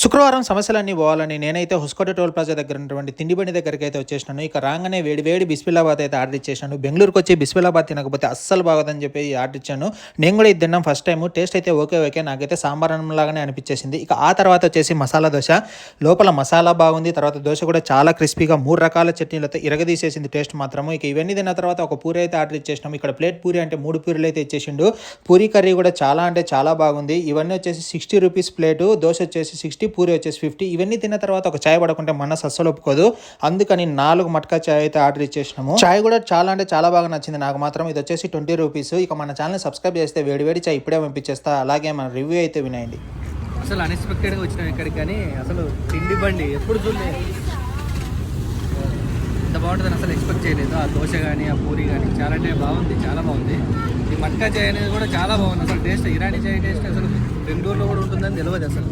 శుక్రవారం సమస్యలన్నీ పోవాలని నేనైతే హుస్కోట టోల్ ప్లాజా దగ్గర ఉన్నటువంటి తిండి బండి దగ్గరికి అయితే వచ్చేసినాను. ఇక రాగానే వేడి వేడి బిస్మిల్లాబాద్ అయితే ఆర్డర్ ఇచ్చేసాను. బెంగళూరుకి వచ్చి బిస్మిల్లాబాద్ తినకపోతే అస్సలు బాగోదని చెప్పి ఆర్డర్ ఇచ్చాను. నేను కూడా ఇది తిన్నాం ఫస్ట్ టైం. టేస్ట్ అయితే ఓకే నాకైతే సాంబార్ అన్నం లాగానే అనిపించేసింది. ఇక ఆ తర్వాత వచ్చేసి మసాలా దోశ. లోపల మసాలా బాగుంది, తర్వాత దోశ కూడా చాలా క్రిస్పీగా 3 రకాల చట్నీలతో ఇరగదీసేసింది టేస్ట్ మాత్రము. ఇక ఇవన్నీ తిన్న తర్వాత ఒక పూరి అయితే ఆర్డర్ ఇచ్చేసినాం. ఇక్కడ ప్లేట్ పూరి అంటే 3 పూరీలు అయితే ఇచ్చేసిండు. పూరి కర్రీ కూడా చాలా అంటే చాలా బాగుంది. ఇవన్నీ వచ్చేసి 60 రూపీస్ ప్లేటు, దోశ వచ్చేసి 60, పూరి వచ్చేసి 50. ఇవన్నీ తిన్న తర్వాత ఒక చాయ్ పడకుంటే మనసు అస్సలు ఒప్పుకోదు. అందుకని 4 మట్కా చాయ్ అయితే ఆర్డర్ ఇచ్చేసినాము. చాయ్ కూడా చాలా అంటే చాలా బాగా నచ్చింది నాకు మాత్రం. ఇది వచ్చేసి 20 రూపీస్. ఇక మన ఛానల్ సబ్స్క్రైబ్ చేస్తే వేడి చాయ్ ఇప్పుడే పంపించేస్తా. అలాగే మన రివ్యూ అయితే వినండి. అసలు అన్ఎక్స్పెక్టెడ్గా వచ్చినాం ఇక్కడికి, కానీ అసలు తిండి బండి ఎప్పుడు చూడలేదు. ఎంత బాగుంటుందని అసలు ఎక్స్పెక్ట్ చేయలేదు. ఆ దోశ కానీ ఆ పూరి కానీ చాలా అంటే బాగుంది, చాలా బాగుంది. ఈ మట్కా చాయ్ అనేది కూడా చాలా బాగుంది. అసలు టేస్ట్ ఇరానీ చాయ్ టేస్ట్ అసలు బెంగళూరులో కూడా ఉంటుందని తెలియదు అసలు.